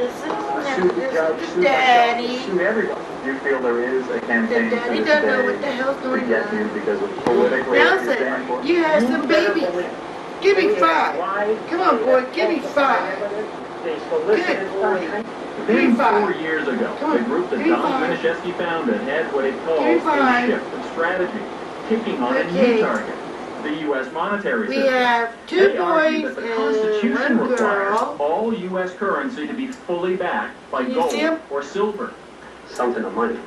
the judge, sue Daddy. Sue everybody. Do you feel there is a campaign Daddy doesn't know what the hell's going to get you because of politically what you're standing for? You had some babies. Give me 5. Come on, boy. Give me 5. Good boy. Then 4 years ago, the group that Don Miniszewski founded had what it calls a shift of strategy, taking on a new target, the U.S. monetary system. We have 2 boys that the Constitution and 1 requires girl. all U.S. currency to be fully backed by gold or silver. Something of money.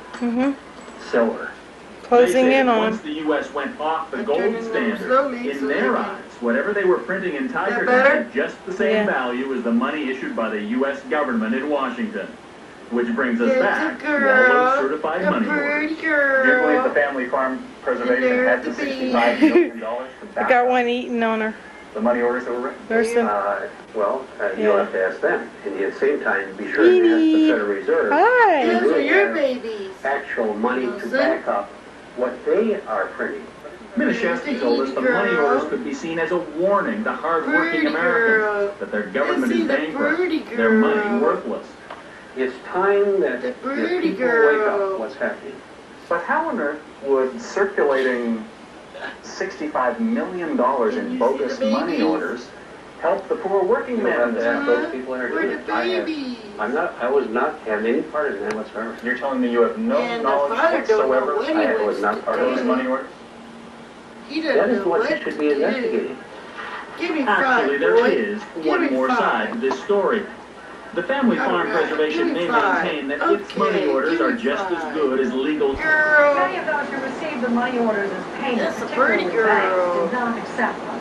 Silver. Closing in on once them. the U.S. went off the gold standard, in their eyes, whatever they were printing in Tiger had just the same value as the money issued by the U.S. government in Washington. Which brings us back to all those certified money orders. Do you believe the family farm preservation had the $65 million to back I got one eating on her. the money orders that were written? There's some. You'll have to ask them. And at the same time, be sure to ask the Federal Reserve. Hi. Those are your babies. Actual money to back up what they are printing. Miniszewski told us the money orders could be seen as a warning to hard-working Americans that their government is bankrupt, their money worthless. It's time that the people wake up what's happening. But how on earth would circulating $65 million in bogus money orders help the poor working man? Those people are doing it. I was not having any part in that whatsoever. You're telling me you have no knowledge whatsoever? I was not part of those money orders? That is what you should be investigating. Give me 5, Actually, there boy. is one more side to this story. The Family Farm Preservation may maintain that its money orders are just as good as legal. Many of those who received the money orders as payment, particularly banks, did not accept them.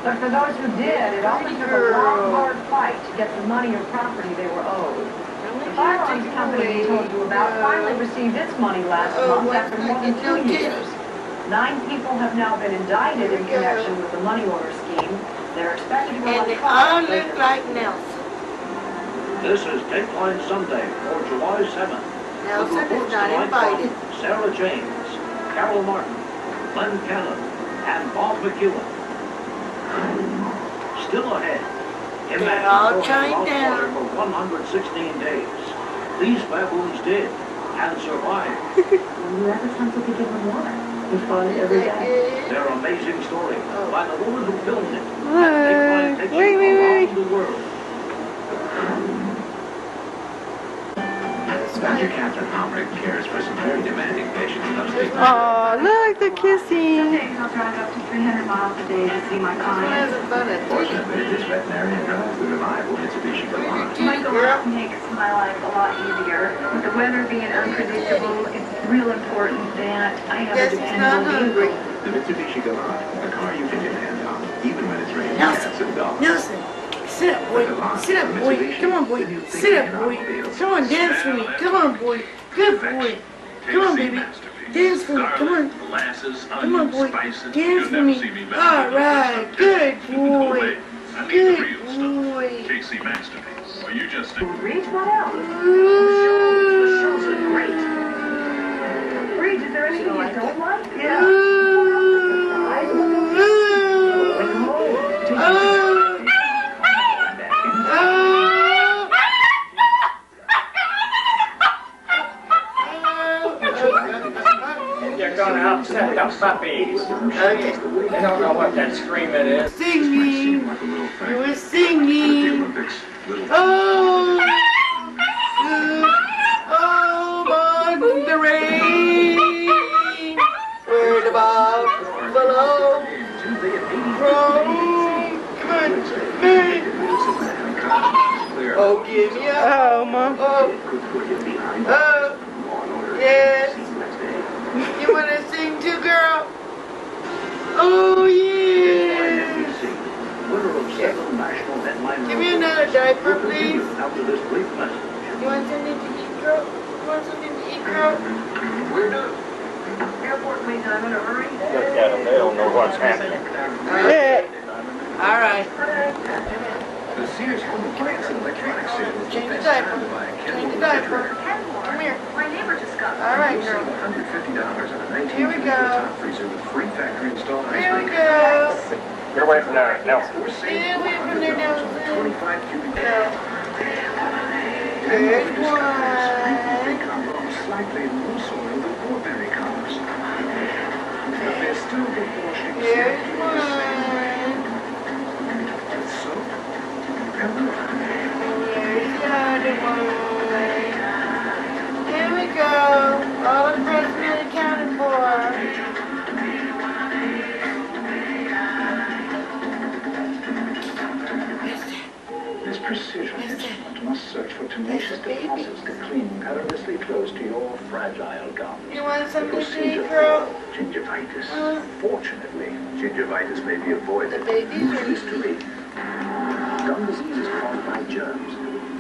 But for those who did, it only took a long, hard fight to get the money or property they were owed. The firearms company we told you about finally received its money last month after more than 2 years. 9 people have now been indicted in connection with the money order scheme. They're expected to go on trial. And they all look like Nelson. This is Dateline Sunday for July 7th. Nelson is not invited. Sarah James, Carol Martin, Glenn Cannon, and Bob McEwen. Still ahead. They're all chained down. For 116 days. These baboons did and survived. You ever something to give them water? We find it every day. Their amazing story by the woman who filmed it. Wait. Around the world. Dr. Catherine Homrick cares for some very demanding patients in upstate. Oh, look, they're Some kissing. days I'll drive up to 300 miles a day to see my clients. Fortunately, this veterinarian drives the reliable Mitsubishi Galant. Michael Rock makes my life a lot easier. With the weather being unpredictable, it's real important that I have a dependable vehicle. The Mitsubishi Galant, a car you can depend on, even when it's raining Nelson, cats and dogs. Nelson, sit up, boy. Sit up, boy. Come on, boy. Sit up, boy. Come on, dance for me. Come on, boy. Good boy. Come on, baby. Dance for me. Come on. Come on, boy. Dance for me. All right. Good boy. Good boy. Casey Masterpiece. Well, you just Reach, what else? Ooh. Shows are great. Reach, is there anything you don't like? Yeah. You're gonna upset the puppies. Okay. They don't know what that screaming is. Singing. You were singing. Oh. Oh, on the rain. Where the bob below. Come on. Hey. Oh, give me a. Oh, Mom. Oh, yes. You want to sing too, girl? Oh, yeah. Give me another diaper, please. You want something to eat, girl? You want something to eat, girl? Where to? Airport means I'm in a hurry. Look at them, they don't know what's happening. All right. The Sears home appliance and electronics sale is Change the diaper. Change the diaper. Come here. My neighbor just got All right, girl. $150 on a Here we 19 go. top freezer with free factory installed ice Here we maker. go. Get away from there, Nelson. Or save Stay away from there, Nelson. 25 cubic No. Good This one. combo slightly more soil than ordinary cars. But they're still proportioning Good slightly one. the same way. With soap and water. Here's the other one. Here we go. All the freshmen accounted for. This precision instrument must search for tenacious deposits that cling perilously close to your fragile gums. You want The something to procedure eat, girl? for gingivitis. Fortunately, gingivitis may be avoided. The babies Use are Listerine. Gum disease is caused by germs.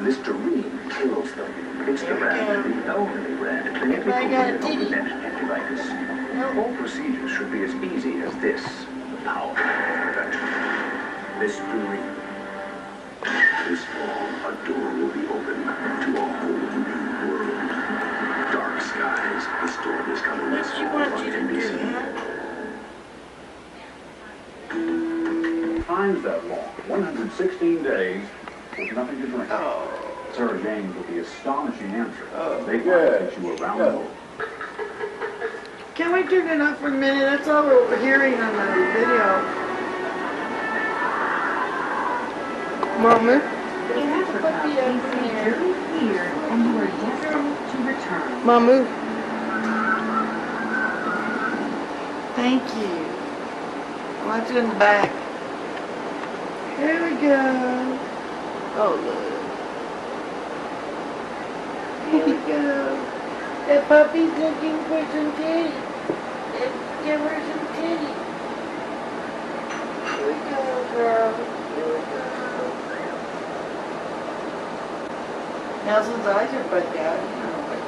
Listerine kills them. It's the brand, the only brand clinically I got a proven to titty. prevent gingivitis. All procedures should be as easy as this. The power of prevention. Listerine. This fall, a door will be opened to a whole new world. Dark skies. The storm is coming this What you fall want on you to do, NBC. huh? Times that long, 116 days, with nothing to drink. Oh. Sarah James with the astonishing answer. Oh. They want to take you around the world. Can we turn it off for a minute? That's all we're hearing on the video. Mama. In Africa, they say very clear and you are destined to return. Mama. Thank you. I want you in the back. Here we go. Oh, look. Here we go. The puppy's looking for some titty. Let's give her some titty. Here we go, girl. Here we go. Nelson's eyes are bugged out. You know what?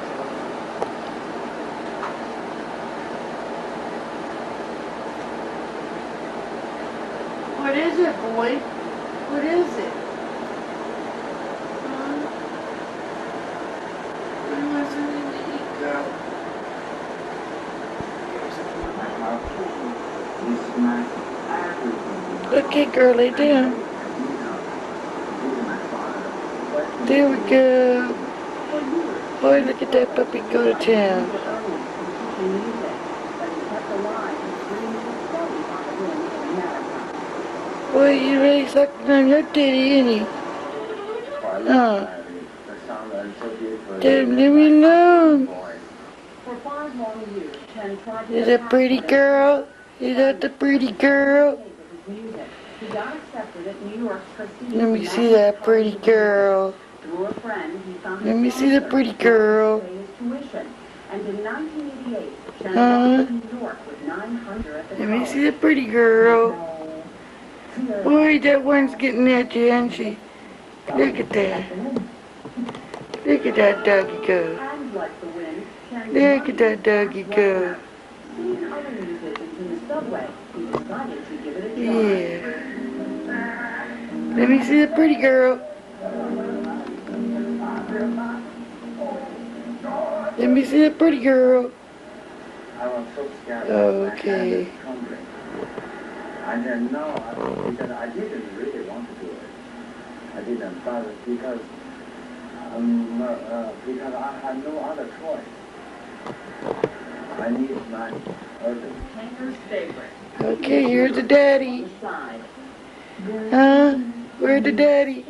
What is it, boy? What is it? Huh? You want something to eat, girl? Okay, girl, lay down. There we go. Boy, look at that puppy go to town. Boy, you really sucking on your titty, ain't he? Huh? Damn, leave me alone. Is that pretty girl? Is that the pretty girl? Let me see that pretty girl. Let me see the pretty girl. Huh? Let me see the pretty girl. Boy, that one's getting at you, ain't she? Look at that. Look at that doggy go. Look at that doggy go. Yeah. Let me see the pretty girl. Let me see the pretty girl. Okay. I didn't know because I didn't really want to do it. I didn't, but because I had no other choice. I need my urgent. Tanker's favorite. Okay, here's the daddy. Huh? Where's the daddy?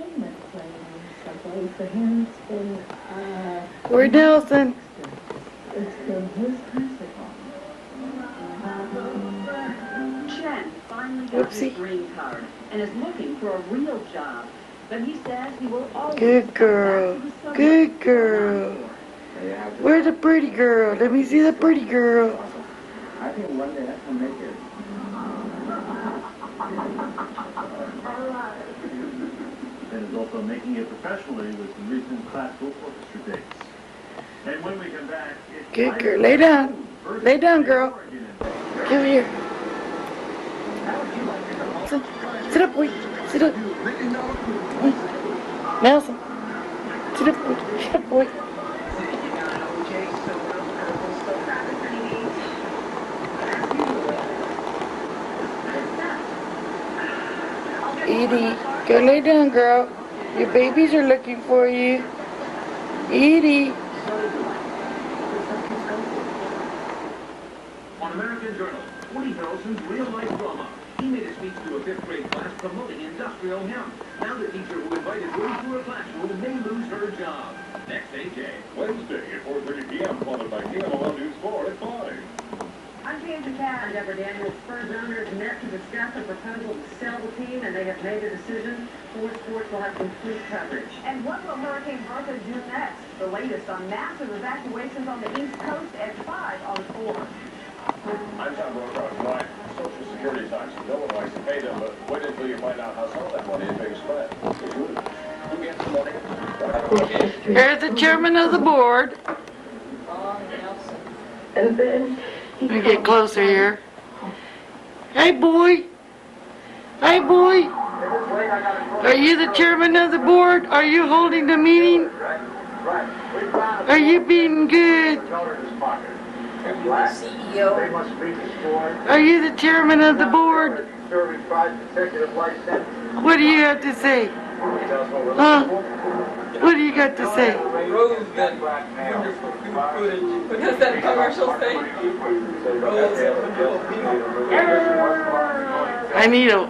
Where's Nelson? Chen finally got his Whoopsie. green card and is looking for a real job. But he says he will always Good girl. Good girl. Where's the pretty girl? Let me see the pretty girl. I think one day I can make it. And is also making it professionally with some recent classical orchestra dates. And when we come back, it's Good girl. Lay down. Lay down, girl. Come here. Sit up, boy. Sit up. Nelson. Sit up, boy. Sit up, boy. Edie, go lay down, girl. Your babies are looking for you. Edie. On American Journal, Woody Harrelson's real-life drama. He made a speech to a fifth-grade class promoting industrial hemp. Now the teacher who invited Woody to her classroom may lose her job. Next, AJ. Wednesday at 4:30 p.m. followed by KMOL News 4 at 5. I'm James McCann. Deborah Daniels. Spurs owners met to discuss a proposal to sell the team, and they have made a decision. Four sports will have complete coverage. And what will Hurricane Bertha do next? The latest on massive evacuations on the East Coast at 5 on 4. I'm Tom Brokaw. Tonight, Social Security tax. No one likes to pay them, but wait until you find out how some of that money is being spent. Who gets the money? Here's the chairman of the board. And then Let me get closer here. Hey, boy. Hey, boy. Are you the chairman of the board? Are you holding the meeting? Are you being good? Are you the chairman of the board? What do you have to say? Huh? What do you got to say? Rose, that wonderful footage. What does that commercial say? I need a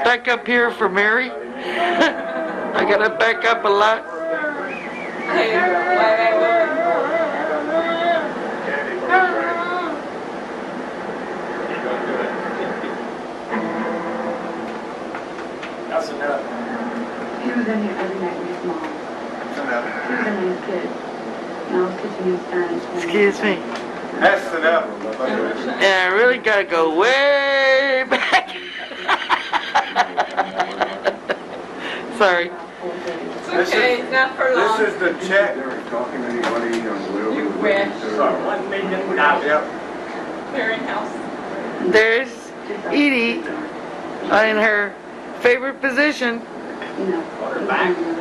back up here for Mary. I gotta back up a lot. Hey, wait. That's enough. He was in here every night with his mom. He was a nice kid. And I was teaching him Spanish. Excuse me. That's enough. Yeah, I really gotta go way back. Sorry. It's okay, not for long. This is the check. Talking to anybody on Will? You wish. $1 million. Yep. Clearinghouse. There's Edie in her favorite position.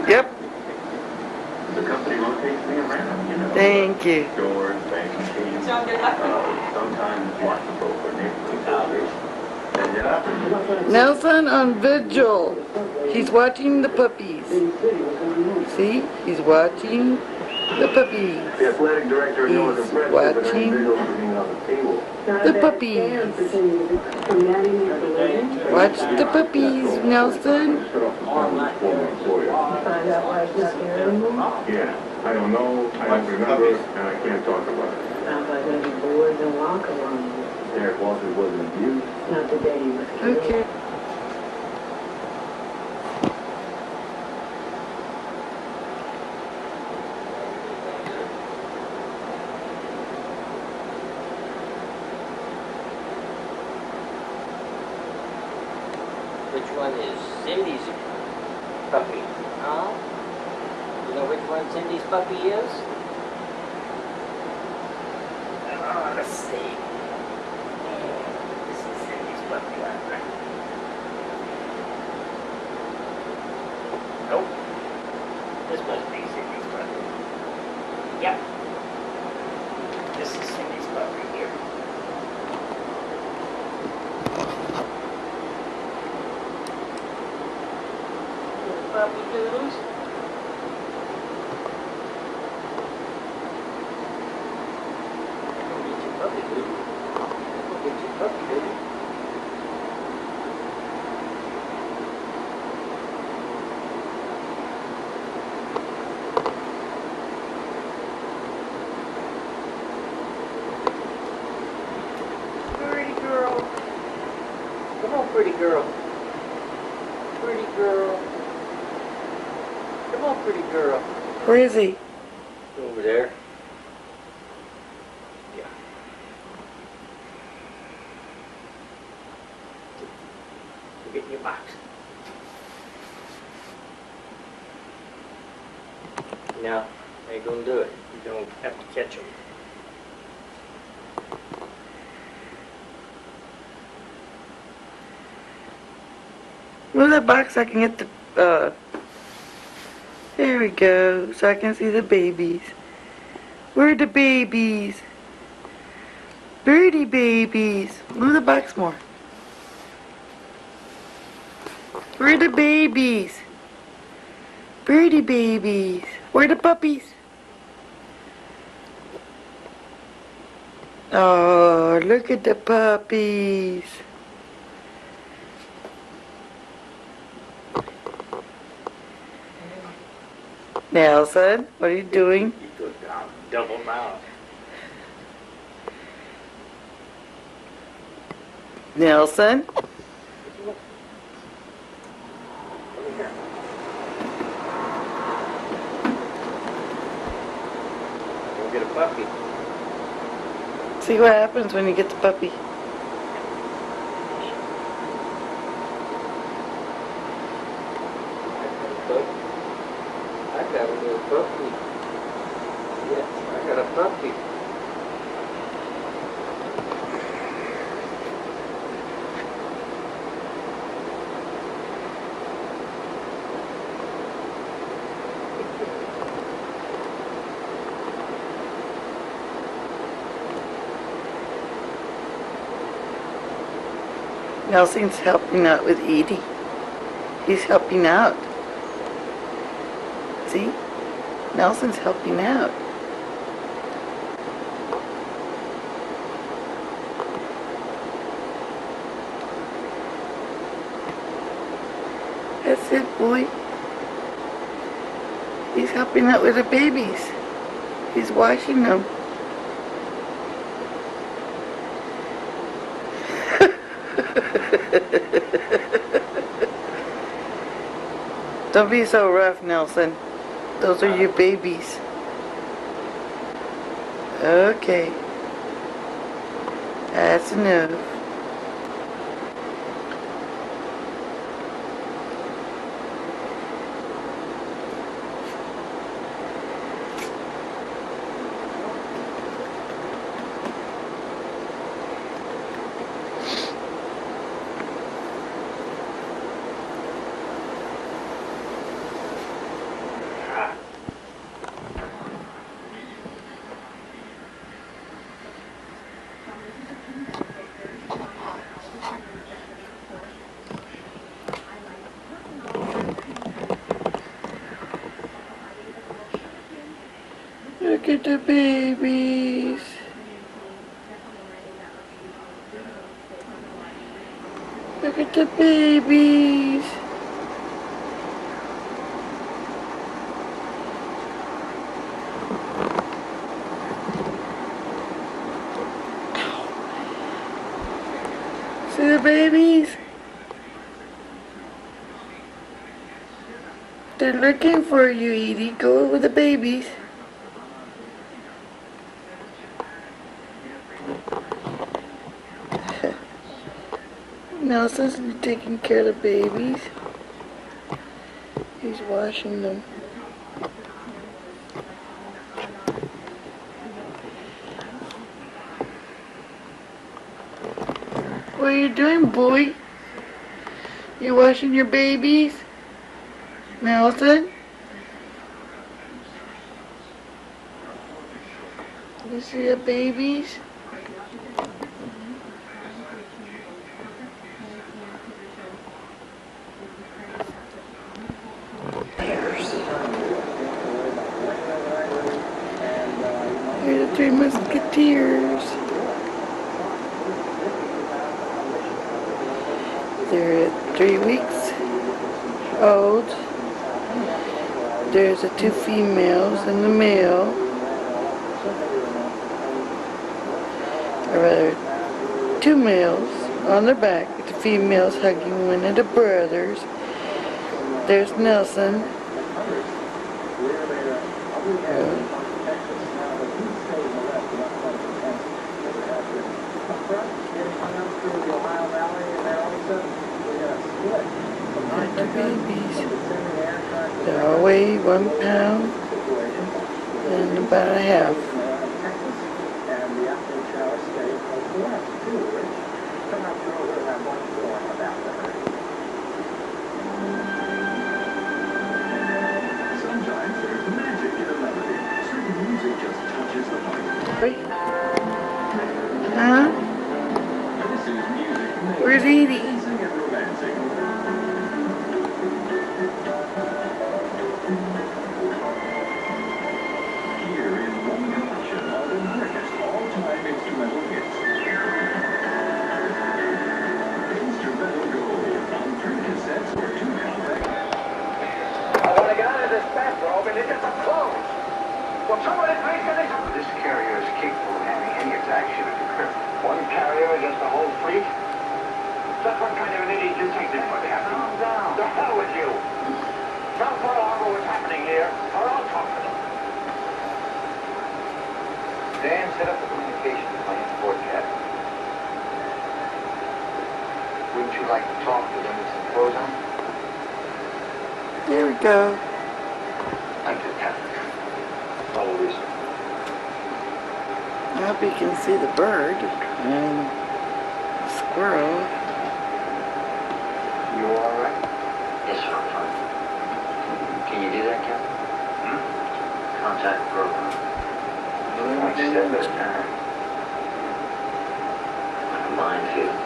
Yep. The company rotates me around, you know. Thank you. Doors, banking keys. Don't get lucky. Sometimes wonderful for neighborhood salvation. And yeah. Nelson on vigil. He's watching the puppies. See? He's watching the puppies. The athletic director knows He's watching the puppies. Watch the puppies, Nelson. Yeah, I don't know, I don't remember, and I can't talk about it. Sounds like maybe boards and locker rooms. Derek Walters wasn't abused. Not the day he was killed. Okay. Which one is Cindy's puppy? Huh? You know which one Cindy's puppy is? Let's see. This is Cindy's puppy, right? Nope. This must be Cindy's puppy. Yep. This is Cindy's puppy here. Puppy doodles. Go get your puppy doodle. Go get your puppy doodle. Pretty girl. Come on, pretty girl. Pretty girl. Come on, pretty girl. Where is he? Over there. Yeah. Go get in your box. Now, how you gonna do it? You don't have to catch him. Move that box so I can get the, there we go, so I can see the babies. Where are the babies? Birdie babies. Move the box more. Where are the babies? Birdie babies. Where are the puppies? Oh, look at the puppies. Nelson, what are you doing? Double mouth. Nelson? Go get a puppy. See what happens when you get the puppy. I got a little puppy. Yes, I got a puppy. Nelson's helping out with Edie. He's helping out. See? Nelson's helping out. That's it, boy. He's helping out with the babies. He's washing them. Don't be so rough, Nelson. Those are your babies. Okay. That's enough. Look at the babies. Look at the babies. See the babies? They're looking for you, Edie. Go with the babies. Nelson's taking care of the babies. He's washing them. What are you doing, boy? You washing your babies? Nelson? You see the babies? Here are the Three Musketeers. They're at 3 weeks old. There's the 2 females and the male. Or rather, 2 males on their back. The females hugging one of the brothers. There's Nelson. The babies. They all weigh 1 pound and about a half. Sometimes there's magic in a melody. Certain music just touches the heart. Huh? This is music. Where's Edie? Dancing and romancing. Here in Woman Well, somebody's making it. This carrier is capable of handling any attack should it occur. One carrier against the whole fleet? Just what kind of an idiot you think this would happen? Calm down. The hell with you. Tell Pearl Harbor what's happening here, or I'll talk to them. Dan, set up the communications plan for Captain. Wouldn't you like to talk to them with some clothes on? There we go. Thank you, Captain. Follow this. I hope you can see the bird and the squirrel. You all right? Yes, sir, I'm fine. Can you do that, Captain? Contact program. One step at a time. Like a minefield.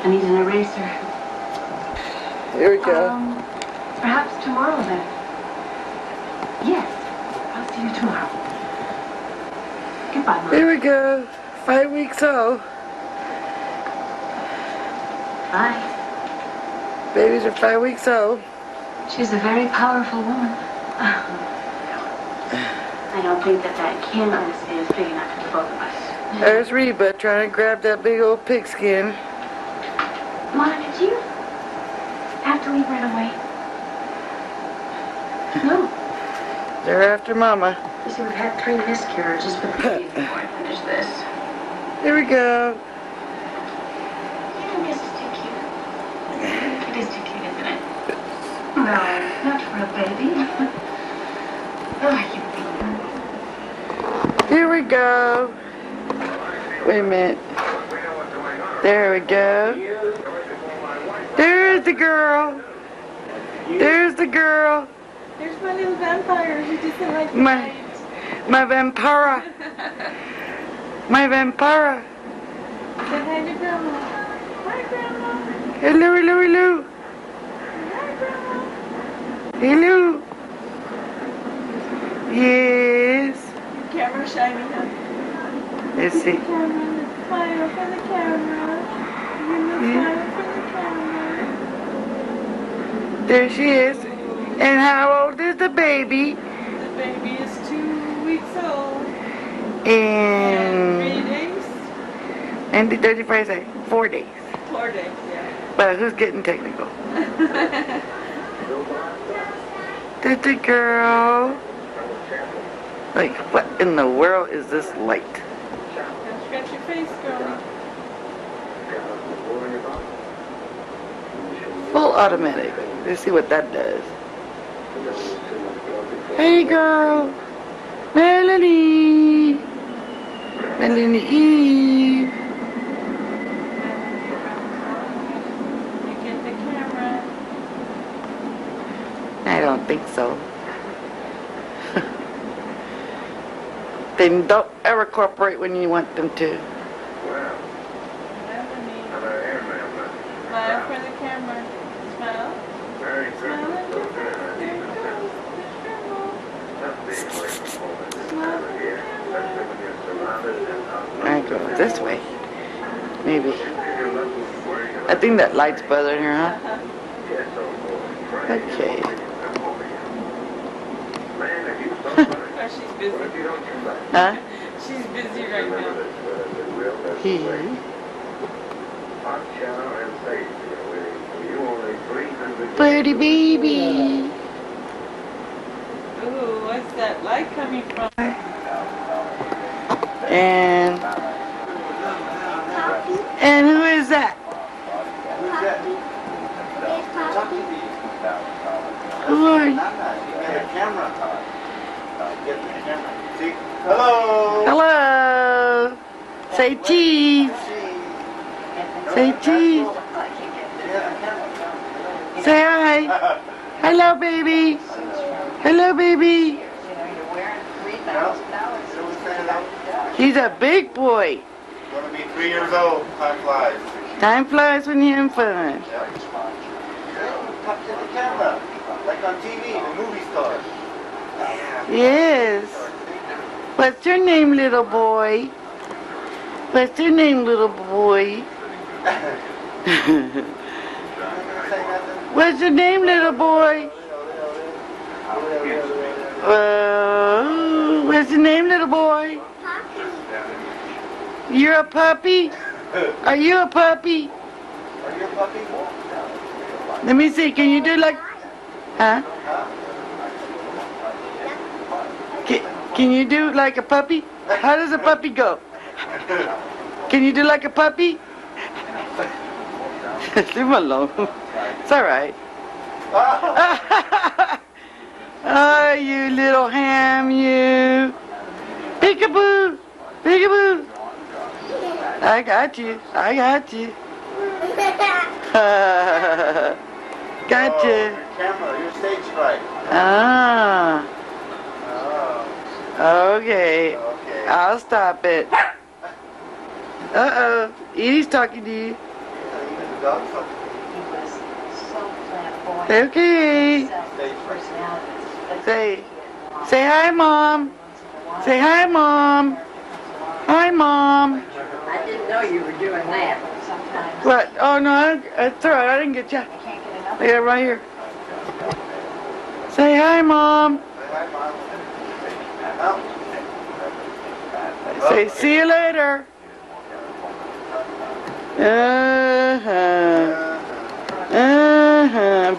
I need an eraser. Here we go. Perhaps tomorrow then. Yes, I'll see you tomorrow. Goodbye, Mom. Here we go. 5 weeks old. Bye. Babies are 5 weeks old. She's a very powerful woman. I don't think that canvas is big enough for the both of us. There's Reba trying to grab that big old pigskin. Monica, did you have to leave right away? No. They're after Mama. You see, we've had 3 miscarriages, but the baby before I finish this. Here we go. Yeah, this is too cute. It is too cute, isn't it? No, not for a baby. Oh, you Here we go. Wait a minute. There we go. There's the girl. There's the girl. There's my little vampire who doesn't like My vampira. My vampira. Say hi to Grandma. Hi, Grandma. Hello, hello, hello. Hi, Grandma. Hello. Yes. Your camera's shining, huh? Let's see. Camera. Smile for the camera. Give me a smile for the camera. There she is. And how old is the baby? The baby is 2 weeks old. And 3 days? And the 35 say 4 days. 4 days, yeah. But who's getting technical? That's the girl. Like, what in the world is this light? Scratch your face, girl. Full automatic. Let's see what that does. Hey, girl. Melanie. Melanie Eve. You get the camera. I don't think so. Then don't ever cooperate when you want them to. Smile for the camera. Smile. Smile and kiss her. There it goes. I go this way. Maybe. I think that light's bothering her, huh? Okay. Oh, she's busy. Huh? She's busy right now. He. Pretty baby. Ooh, what's that light coming from? And who is that? Who are you? Hello. Hello. Say cheese. Say cheese. Say hi. Hello, baby. Hello, baby. He's a big boy. Gonna be 3 years old. Time flies. Time flies when you're having fun. Talk to the camera, like on TV, the movie stars. Yes. What's your name, little boy? What's your name, little boy? What's your name, little boy? What's your name, little boy? You're a puppy? Are you a puppy? Are you a puppy? Let me see. Can you do like... Huh? Can you do like a puppy? How does a puppy go? Can you do like a puppy? Leave him alone. It's alright. Oh, you little ham, you. Peekaboo. Peekaboo. I got you. I got you. Gotcha. Your camera, your stage fright. Ah. Oh. Okay. Okay. I'll stop it. Uh-oh. Edie's talking to you. He was so flamboyant. Okay. Say hi, Mom. Say hi, Mom. Hi, Mom. I didn't know you were doing that. What? Oh, no, it's all right. I didn't get you. Yeah, right here. Say hi, Mom. Say, see you later.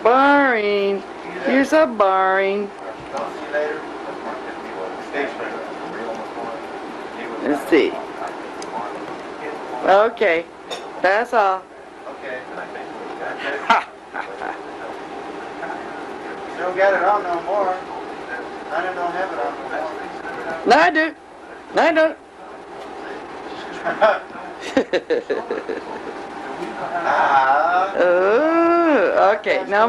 Boring. You're so boring. Let's see. Okay. That's all. Okay. You don't got it on no more. I don't have it on no more. No, I do. No, I don't. Oh, okay. Now